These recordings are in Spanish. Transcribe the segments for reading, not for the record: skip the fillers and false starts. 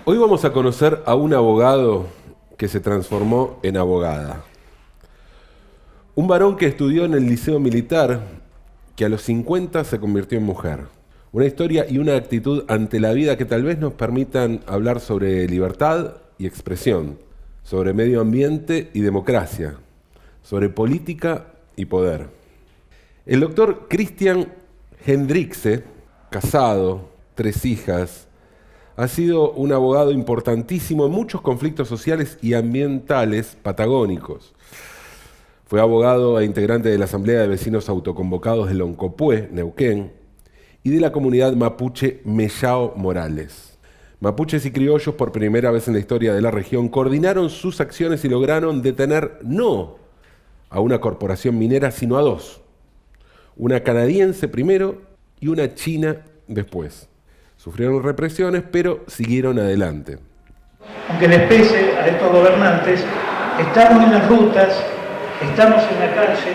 Hoy vamos a conocer a un abogado que se transformó en abogada. Un varón que estudió en el liceo militar, que a los 50 se convirtió en mujer. Una historia y una actitud ante la vida que tal vez nos permitan hablar sobre libertad y expresión, sobre medio ambiente y democracia, sobre política y poder. El doctor Christian Hendrikse, casado, 3 hijas, ha sido un abogado importantísimo en muchos conflictos sociales y ambientales patagónicos. Fue abogado e integrante de la Asamblea de Vecinos Autoconvocados de Loncopué, Neuquén, y de la comunidad mapuche Mellao Morales. Mapuches y criollos, por primera vez en la historia de la región, coordinaron sus acciones y lograron detener no a una corporación minera, sino a 2. Una canadiense primero y una china después. Sufrieron represiones, pero siguieron adelante. Aunque les pese a estos gobernantes, estamos en las rutas, estamos en la calle,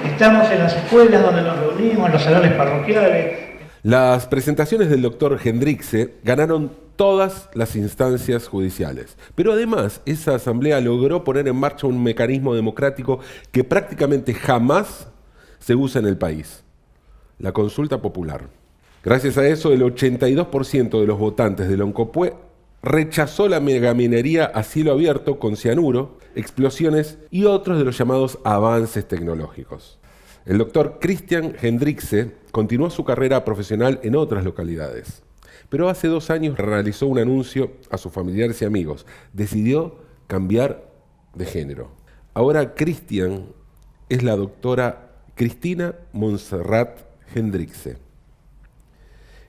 estamos en las escuelas donde nos reunimos, en los salones parroquiales. Las presentaciones del doctor Hendrikse ganaron todas las instancias judiciales. Pero además, esa asamblea logró poner en marcha un mecanismo democrático que prácticamente jamás se usa en el país: la consulta popular. Gracias a eso, el 82% de los votantes de Loncopué rechazó la megaminería a cielo abierto con cianuro, explosiones y otros de los llamados avances tecnológicos. El doctor Christian Hendrikse continuó su carrera profesional en otras localidades, pero hace 2 años realizó un anuncio a sus familiares y amigos. Decidió cambiar de género. Ahora Christian es la doctora Cristina Montserrat Hendrikse.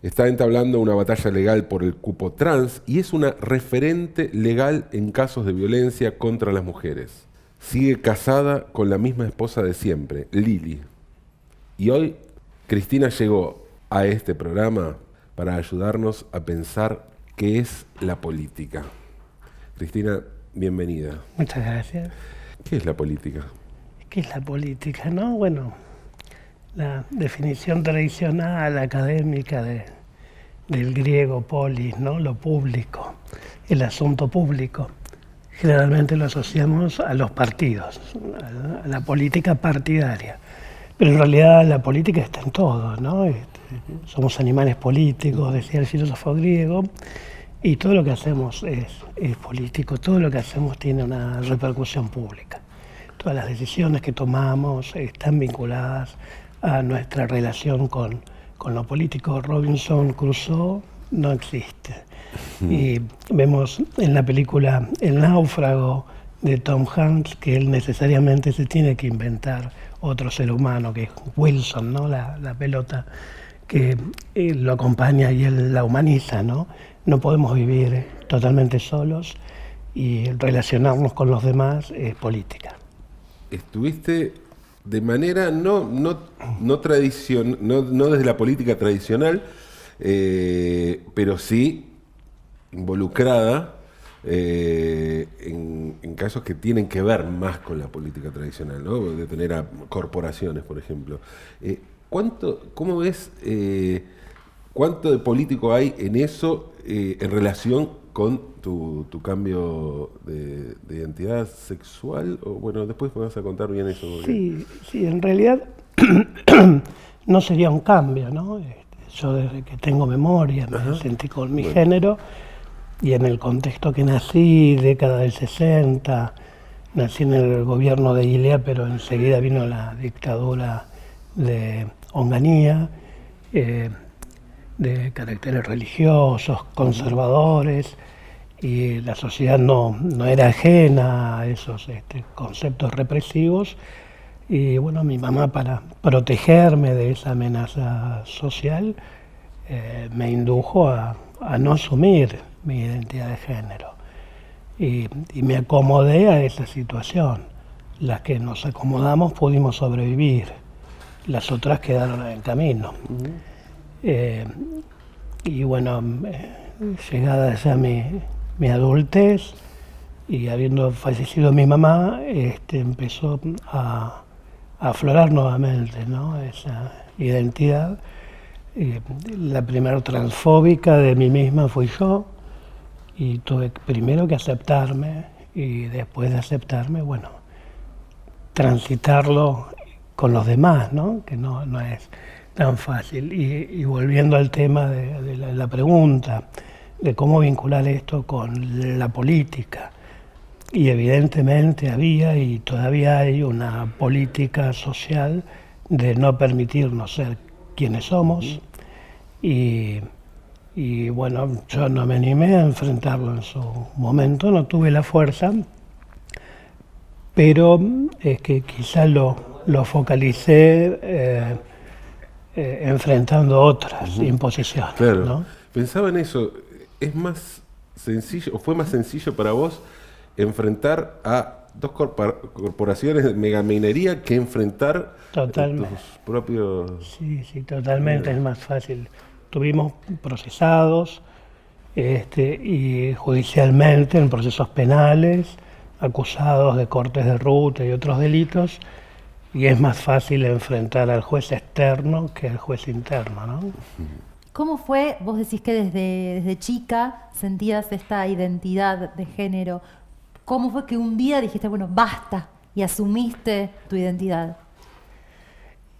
Está entablando una batalla legal por el cupo trans y es una referente legal en casos de violencia contra las mujeres. Sigue casada con la misma esposa de siempre, Lili. Y hoy Cristina llegó a este programa para ayudarnos a pensar qué es la política. Cristina, bienvenida. Muchas gracias. ¿Qué es la política? ¿Qué es la política, no? Bueno, la definición tradicional, académica del griego polis, ¿no? Lo público, el asunto público. Generalmente lo asociamos a los partidos, a la política partidaria. Pero en realidad la política está en todo, ¿no? Somos animales políticos, decía el filósofo griego, y todo lo que hacemos es político, todo lo que hacemos tiene una repercusión pública. Todas las decisiones que tomamos están vinculadas a nuestra relación con lo político. Robinson Crusoe no existe. Y vemos en la película El náufrago de Tom Hanks que él necesariamente se tiene que inventar otro ser humano, que es Wilson, ¿no? La pelota que lo acompaña y él la humaniza, ¿no? No podemos vivir totalmente solos y relacionarnos con los demás es política. Estuviste de manera no desde la política tradicional, pero sí involucrada en casos que tienen que ver más con la política tradicional, ¿no? De tener a corporaciones, por ejemplo. ¿Cómo ves cuánto de político hay en eso en relación con tu cambio de identidad sexual? O, bueno, después me vas a contar bien eso. Porque... Sí, en realidad no sería un cambio, ¿no? Yo desde que tengo memoria me sentí con mi género, y en el contexto que nací, década del 60, nací en el gobierno de Ilea, pero enseguida vino la dictadura de Onganía, de caracteres religiosos, conservadores, y la sociedad no era ajena a esos conceptos represivos. Y bueno, mi mamá, para protegerme de esa amenaza social, me indujo a no asumir mi identidad de género. Y me acomodé a esa situación. Las que nos acomodamos pudimos sobrevivir, las otras quedaron en el camino. Y bueno, llegada ya mi adultez y habiendo fallecido mi mamá, empezó a aflorar nuevamente, ¿no? Esa identidad. La primera transfóbica de mí misma fui yo, y tuve primero que aceptarme y después de aceptarme, bueno, transitarlo con los demás, ¿no? Que no es tan fácil. Y volviendo al tema de la pregunta, de cómo vincular esto con la política. Y evidentemente había y todavía hay una política social de no permitirnos ser quienes somos. Y bueno, yo no me animé a enfrentarlo en su momento, no tuve la fuerza, pero es que quizá lo focalicé enfrentando otras imposiciones. Claro. ¿No? Pensaba en eso. ¿Es más sencillo, o fue más sencillo para vos enfrentar a dos corporaciones de megaminería que enfrentar Totalmente. tus propios... Sí, totalmente, es más fácil. Tuvimos procesados y judicialmente en procesos penales, acusados de cortes de ruta y otros delitos, y es más fácil enfrentar al juez externo que al juez interno, ¿no? ¿Cómo fue? Vos decís que desde chica sentías esta identidad de género. ¿Cómo fue que un día dijiste, bueno, basta, y asumiste tu identidad?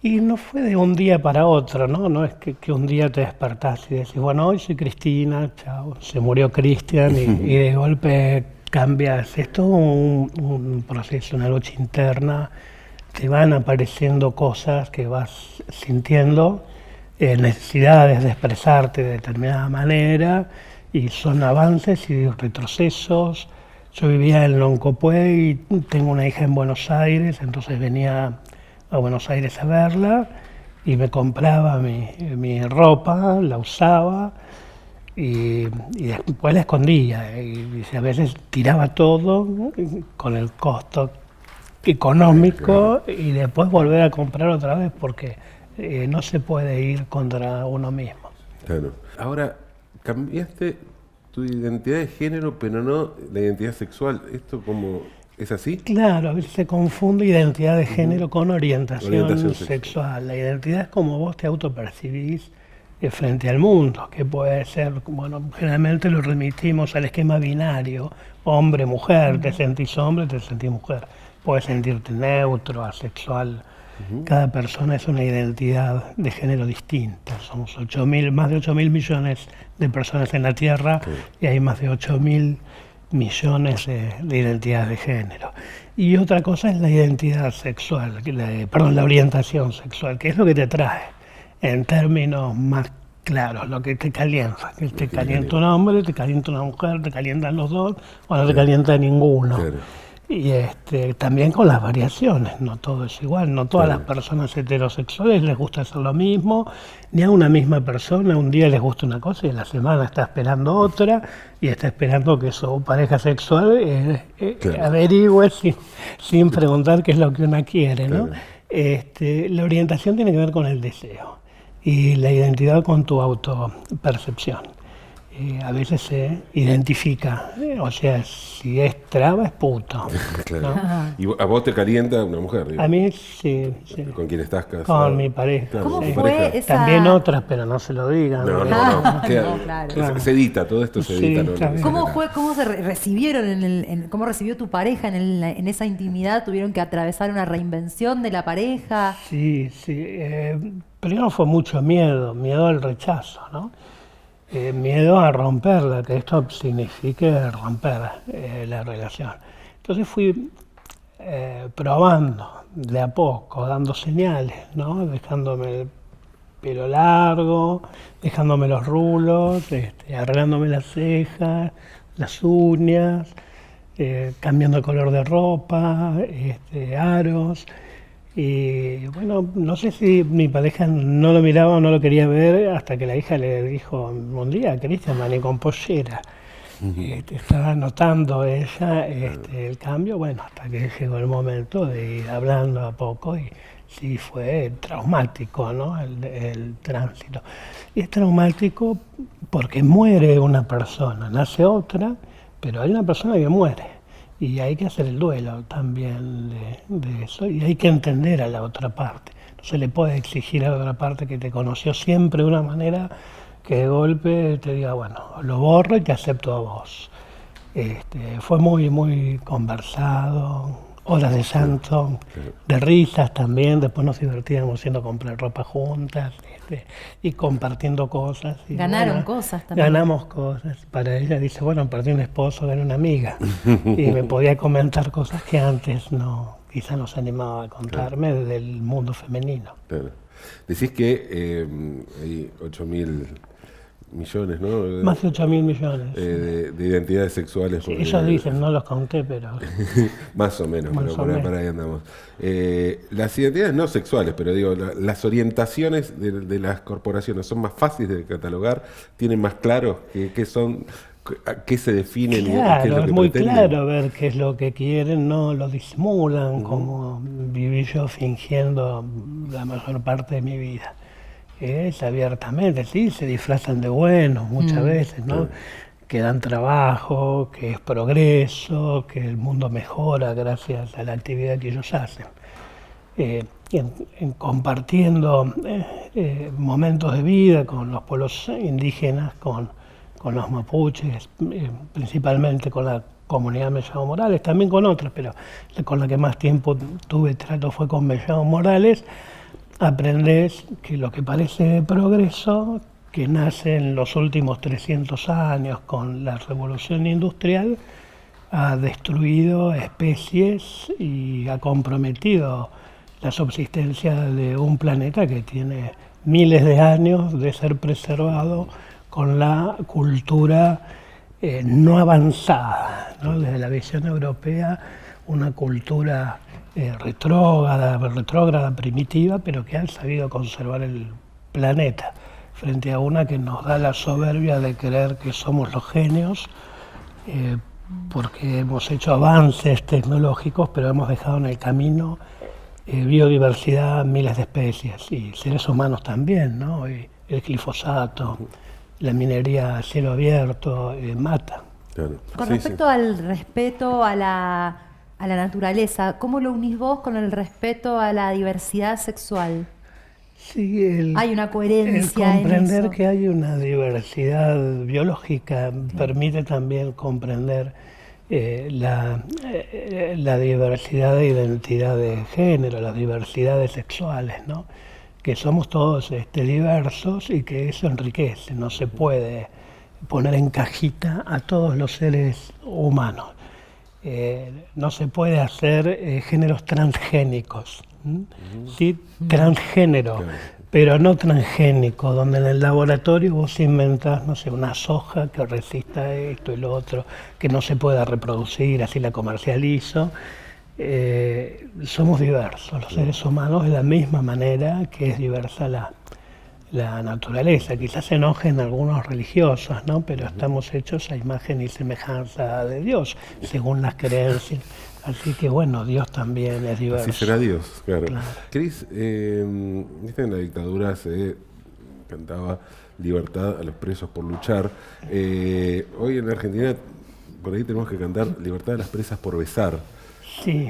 Y no fue de un día para otro, ¿no? No es que un día te despertás y decís, bueno, hoy soy Cristina, chao, se murió Cristian y de golpe cambias. Es todo un proceso, una lucha interna. Te van apareciendo cosas que vas sintiendo, necesidades de expresarte de determinada manera, y son avances y retrocesos. Yo vivía en Loncopué y tengo una hija en Buenos Aires, entonces venía a Buenos Aires a verla y me compraba mi ropa, la usaba y después la escondía y a veces tiraba todo, ¿no? Con el costo económico, y después volver a comprar otra vez porque no se puede ir contra uno mismo. Claro. Ahora, cambiaste tu identidad de género, pero no la identidad sexual. ¿Esto cómo es así? Claro, a veces se confunde identidad de género con orientación sexual. La identidad es como vos te autopercibís frente al mundo, que puede ser, bueno, generalmente lo remitimos al esquema binario, hombre-mujer, te sentís hombre, te sentís mujer. Puedes sentirte neutro, asexual. Cada persona es una identidad de género distinta. Somos más de 8.000 millones de personas en la Tierra, y hay más de 8.000 millones de identidades de género. Y otra cosa es la identidad sexual, la orientación sexual, que es lo que te trae, en términos más claros, lo que te calienta. Que te calienta un hombre, te calienta una mujer, te calientan los dos, o no te calienta ninguno. Claro. Y también con las variaciones, no todo es igual, no todas las personas heterosexuales les gusta hacer lo mismo, ni a una misma persona un día les gusta una cosa y a la semana está esperando otra, y está esperando que su pareja sexual averigüe sin preguntar qué es lo que una quiere, ¿no? La orientación tiene que ver con el deseo y la identidad con tu autopercepción. A veces se identifica, o sea, si es traba es puto. Claro. ¿No? ¿Y a vos te calienta una mujer? Digo. A mí sí. ¿Con quién estás casado? Con mi pareja. Claro, ¿Cómo sí. fue esa...? También otras, pero no se lo digan. No. No, Claro. claro. Se edita, todo esto se edita. Sí, está bien. ¿Cómo se recibieron, cómo recibió tu pareja en esa intimidad? ¿Tuvieron que atravesar una reinvención de la pareja? Sí. Primero fue mucho miedo al rechazo, ¿no? Miedo a romperla, que esto signifique romper la relación. Entonces fui probando de a poco, dando señales, ¿no? Dejándome el pelo largo, dejándome los rulos, arreglándome las cejas, las uñas, cambiando el color de ropa, aros. Y bueno, no sé si mi pareja no lo miraba o no lo quería ver, hasta que la hija le dijo un día, Cristian, maní con pollera. Estaba notando ella el cambio, bueno, hasta que llegó el momento de ir hablando a poco, y sí fue traumático, ¿no? El tránsito. Y es traumático porque muere una persona, nace otra, pero hay una persona que muere. Y hay que hacer el duelo también de eso, y hay que entender a la otra parte. No se le puede exigir a la otra parte que te conoció siempre de una manera que de golpe te diga, bueno, lo borro y te acepto a vos. Fue muy, muy conversado, horas de llanto, de risas también, después nos divertíamos yendo a comprar ropa juntas, y compartiendo cosas. Y Ganaron cosas también. Ganamos cosas. Para ella dice, bueno, perdí un esposo, gané una amiga. Y me podía comentar cosas que antes quizá no se animaba a contarme del mundo femenino. Claro. Decís que hay 8.000 millones, ¿no? Más de 8.000 millones. De identidades sexuales. Sí, ellos dicen, no los conté, pero... Más o menos, Más pero o menos. por ahí andamos. Las identidades no sexuales, pero digo, las orientaciones de las corporaciones son más fáciles de catalogar, tienen más claro qué son, a qué se definen y qué es Claro, lo es que muy pretenden. claro ver qué es lo que quieren, no lo disimulan, como viví yo fingiendo la mayor parte de mi vida. Es abiertamente, sí, se disfrazan de buenos muchas veces, ¿no? Que dan trabajo, que es progreso, que el mundo mejora gracias a la actividad que ellos hacen. En compartiendo momentos de vida con los pueblos indígenas, con los mapuches, principalmente con la comunidad Mellado Morales, también con otras, pero con la que más tiempo tuve trato fue con Mellado Morales. Aprendés que lo que parece progreso, que nace en los últimos 300 años con la revolución industrial, ha destruido especies y ha comprometido la subsistencia de un planeta que tiene miles de años de ser preservado con la cultura no avanzada, ¿no? Desde la visión europea, una cultura retrógrada, primitiva, pero que han sabido conservar el planeta frente a una que nos da la soberbia de creer que somos los genios, porque hemos hecho avances tecnológicos, pero hemos dejado en el camino biodiversidad, miles de especies, y seres humanos también, ¿no? Y el glifosato, la minería a cielo abierto, mata. Claro. Con Sí, respecto al respeto a la naturaleza, ¿cómo lo unís vos con el respeto a la diversidad sexual? Sí, Hay una coherencia el comprender en eso. que hay una diversidad biológica permite también comprender la diversidad de identidad de género, las diversidades sexuales, ¿no? Que somos todos diversos y que eso enriquece, no se puede poner en cajita a todos los seres humanos. No se puede hacer géneros transgénicos, ¿sí? Transgénero, pero no transgénico, donde en el laboratorio vos inventás, no sé, una soja que resista esto y lo otro, que no se pueda reproducir, así la comercializo. Somos diversos, los seres humanos, de la misma manera que es diversa la naturaleza. Quizás se enojen algunos religiosos, ¿no? Pero estamos hechos a imagen y semejanza de Dios, según las creencias. Así que bueno, Dios también es diverso. Así será Dios, claro. Claro. Cris, viste, en la dictadura se cantaba libertad a los presos por luchar. Hoy en Argentina, por ahí tenemos que cantar libertad a las presas por besar. Sí.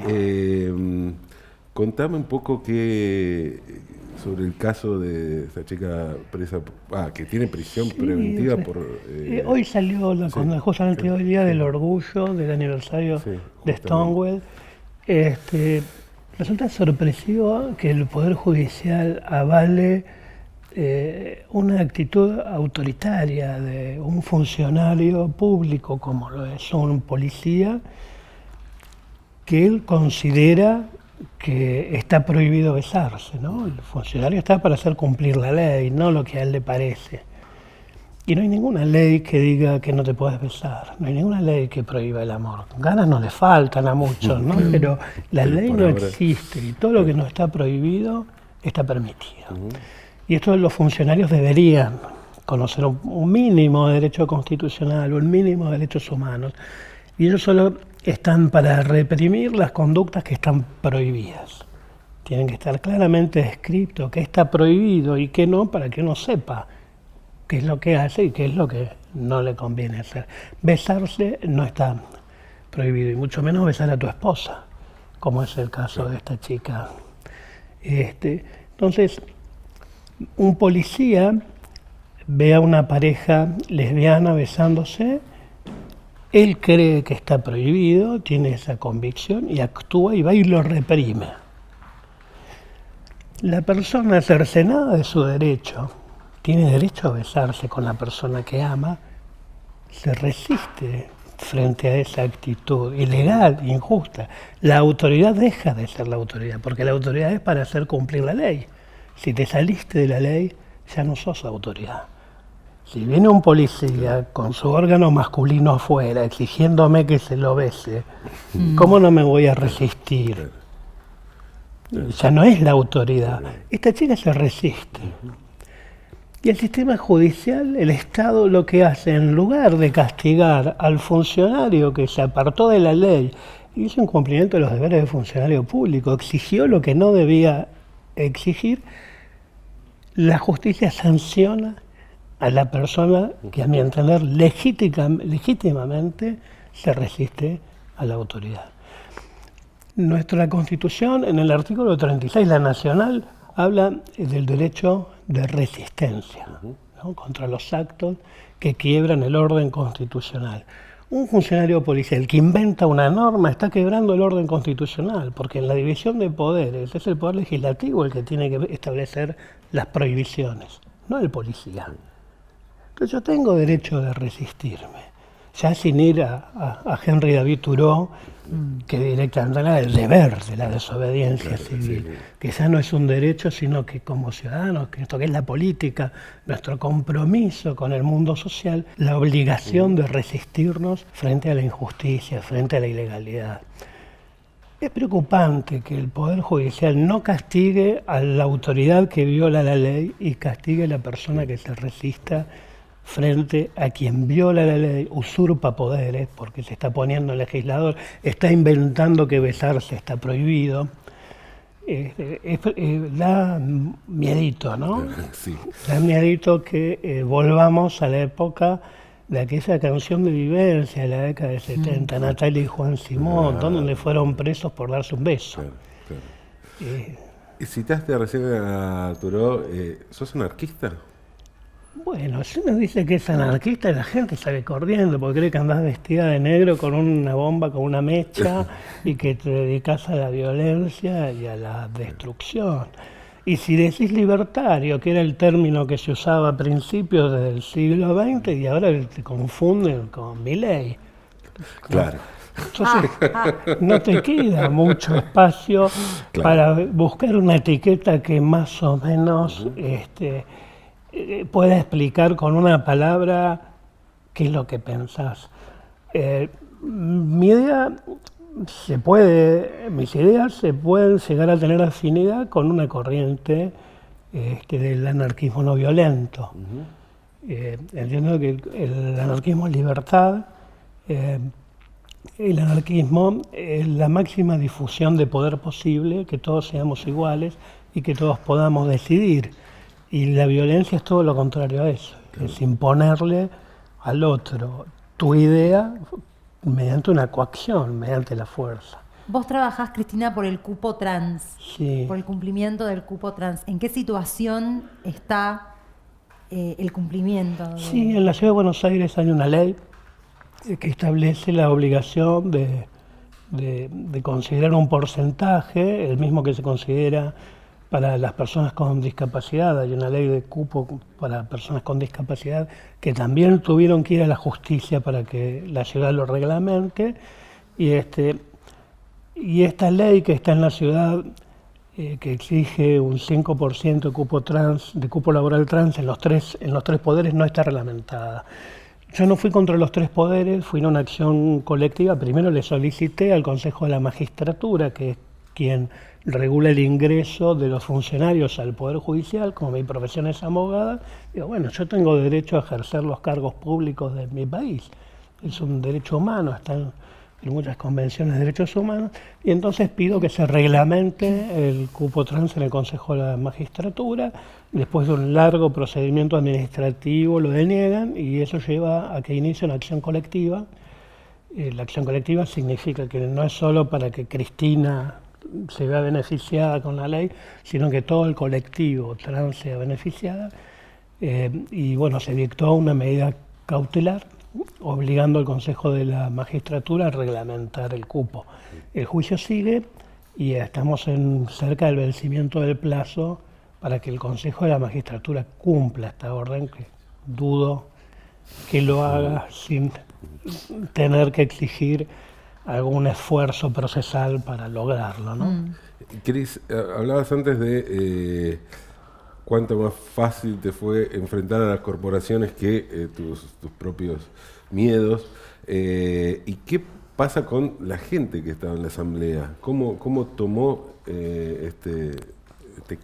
Contame un poco sobre el caso de esa chica presa, que tiene prisión preventiva por... hoy salió justamente hoy día del orgullo, del aniversario Sí, de Stonewall. Resulta sorpresivo que el Poder Judicial avale una actitud autoritaria de un funcionario público como lo es un policía, que él considera que está prohibido besarse, ¿no? El funcionario está para hacer cumplir la ley, no lo que a él le parece. Y no hay ninguna ley que diga que no te puedes besar, no hay ninguna ley que prohíba el amor. Ganas no le faltan a muchos, ¿no? Pero la ley no existe y todo lo que no está prohibido está permitido. Y esto los funcionarios deberían conocer un mínimo de derecho constitucional, un mínimo de derechos humanos. Y ellos solo están para reprimir las conductas que están prohibidas. Tienen que estar claramente descrito qué está prohibido y qué no, para que uno sepa qué es lo que hace y qué es lo que no le conviene hacer. Besarse no está prohibido, y mucho menos besar a tu esposa, como es el caso de esta chica. Entonces, un policía ve a una pareja lesbiana besándose, él cree que está prohibido, tiene esa convicción y actúa y va y lo reprime. La persona cercenada de su derecho, tiene derecho a besarse con la persona que ama, se resiste frente a esa actitud ilegal, injusta. La autoridad deja de ser la autoridad, porque la autoridad es para hacer cumplir la ley. Si te saliste de la ley, ya no sos autoridad. Si viene un policía con su órgano masculino afuera exigiéndome que se lo bese, ¿cómo no me voy a resistir? Ya no es la autoridad. Esta chica se resiste. Y el sistema judicial, el Estado, lo que hace, en lugar de castigar al funcionario que se apartó de la ley, hizo un cumplimiento de los deberes de funcionario público, exigió lo que no debía exigir, la justicia sanciona a la persona que, a mi entender, legítimamente se resiste a la autoridad. Nuestra Constitución, en el artículo 36, la nacional, habla del derecho de resistencia, ¿no?, contra los actos que quiebran el orden constitucional. Un funcionario policial que inventa una norma está quebrando el orden constitucional, porque en la división de poderes es el poder legislativo el que tiene que establecer las prohibiciones, no el policía. Entonces yo tengo derecho de resistirme, ya sin ir a Henry David Thoreau, que directamente habla del deber de la desobediencia civil, que ya no es un derecho, sino que como ciudadanos, que esto que es la política, nuestro compromiso con el mundo social, la obligación de resistirnos frente a la injusticia, frente a la ilegalidad. Es preocupante que el Poder Judicial no castigue a la autoridad que viola la ley y castigue a la persona que se resista frente a quien viola la ley, usurpa poderes, porque se está poniendo el legislador, está inventando que besarse está prohibido. Da miedito, ¿no? Sí. Da miedito que volvamos a la época de aquella canción de Vivencia de la década de 70, Natalia y Juan Simón, donde fueron presos por darse un beso. Claro. Citaste recién a Thoreau, ¿sos anarquista? Bueno, si uno dice que es anarquista, la gente sale corriendo porque cree que andás vestida de negro con una bomba, con una mecha y que te dedicas a la violencia y a la destrucción. Y si decís libertario, que era el término que se usaba a principios del siglo XX y ahora te confunden con Milei. Claro. Entonces, no te queda mucho espacio para buscar una etiqueta que más o menos pueda explicar con una palabra qué es lo que pensás. Mis ideas se pueden llegar a tener afinidad con una corriente del anarquismo no violento. Entiendo que el anarquismo es libertad. El anarquismo es la máxima difusión de poder posible, que todos seamos iguales y que todos podamos decidir. Y la violencia es todo lo contrario a eso, es imponerle al otro tu idea mediante una coacción, mediante la fuerza. Vos trabajás, Cristina, por el cupo trans, Sí. por el cumplimiento del cupo trans. ¿En qué situación está el cumplimiento? Sí, en la Ciudad de Buenos Aires hay una ley que establece la obligación de considerar un porcentaje, el mismo que se considera para las personas con discapacidad. Hay una ley de cupo para personas con discapacidad que también tuvieron que ir a la justicia para que la ciudad lo reglamente. Y esta ley que está en la ciudad, que exige un 5% de cupo trans, de cupo laboral trans en los tres poderes, no está reglamentada. Yo no fui contra los tres poderes, fui en una acción colectiva. Primero le solicité al Consejo de la Magistratura, que es quien regula el ingreso de los funcionarios al Poder Judicial, como mi profesión es abogada. Digo, bueno, yo tengo derecho a ejercer los cargos públicos de mi país. Es un derecho humano, están en muchas convenciones de derechos humanos, y entonces pido que se reglamente el cupo trans en el Consejo de la Magistratura. Después de un largo procedimiento administrativo lo deniegan y eso lleva a que inicie una acción colectiva. La acción colectiva significa que no es solo para que Cristina se vea beneficiada con la ley, sino que todo el colectivo trans sea beneficiada. Y bueno, se dictó una medida cautelar obligando al Consejo de la Magistratura a reglamentar el cupo. El juicio sigue y estamos cerca del vencimiento del plazo para que el Consejo de la Magistratura cumpla esta orden, que dudo que lo haga sin tener que exigir algún esfuerzo procesal para lograrlo, ¿no? Cris, hablabas antes de cuánto más fácil te fue enfrentar a las corporaciones que tus propios miedos. ¿Y qué pasa con la gente que estaba en la asamblea? ¿Cómo tomó este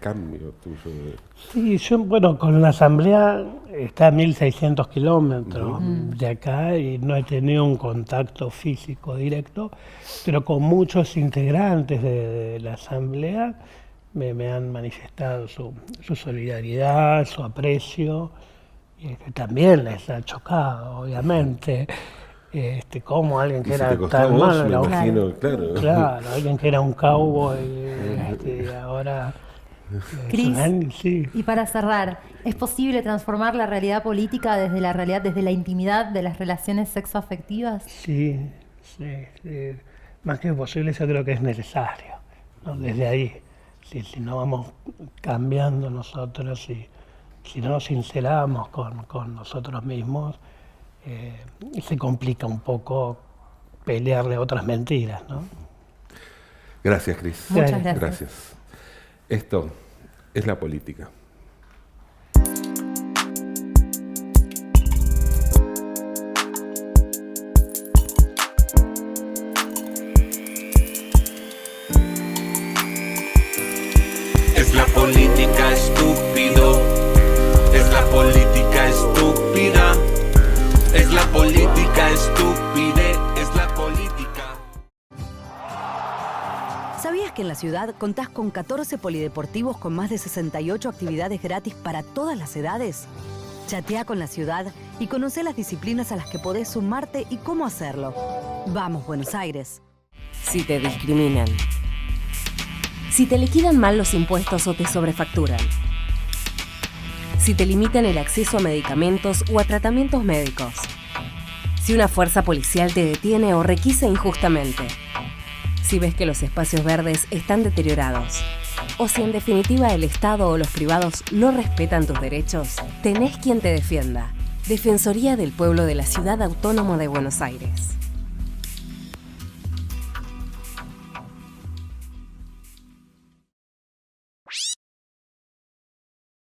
cambio tuyo? Sí, yo, bueno, con la asamblea está a 1.600 kilómetros de acá y no he tenido un contacto físico directo, pero con muchos integrantes de la asamblea me han manifestado su solidaridad, su aprecio, y también les ha chocado, obviamente. Como alguien que era tan malo, me imagino, claro, alguien que era un cowboy, y ahora... Cris, sí. y para cerrar, ¿es posible transformar la realidad política desde la intimidad de las relaciones sexoafectivas? Sí. Más que posible, yo creo que es necesario, ¿no? Desde ahí, si no vamos cambiando nosotros, si no nos sinceramos con nosotros mismos, se complica un poco pelearle otras mentiras, ¿no? Gracias, Cris. Muchas gracias. Esto es la política. Es la política, estúpido. Es la política estúpida. Es la política estúpide. Es la política. ¿Sabías que en la ciudad contás con 14 polideportivos con más de 68 actividades gratis para todas las edades? Chatea con la ciudad y conocé las disciplinas a las que podés sumarte y cómo hacerlo. Vamos, Buenos Aires. Si te discriminan. Si te liquidan mal los impuestos o te sobrefacturan. Si te limitan el acceso a medicamentos o a tratamientos médicos. Si una fuerza policial te detiene o requisa injustamente. Si ves que los espacios verdes están deteriorados. O si en definitiva el Estado o los privados no respetan tus derechos, tenés quien te defienda. Defensoría del Pueblo de la Ciudad Autónoma de Buenos Aires.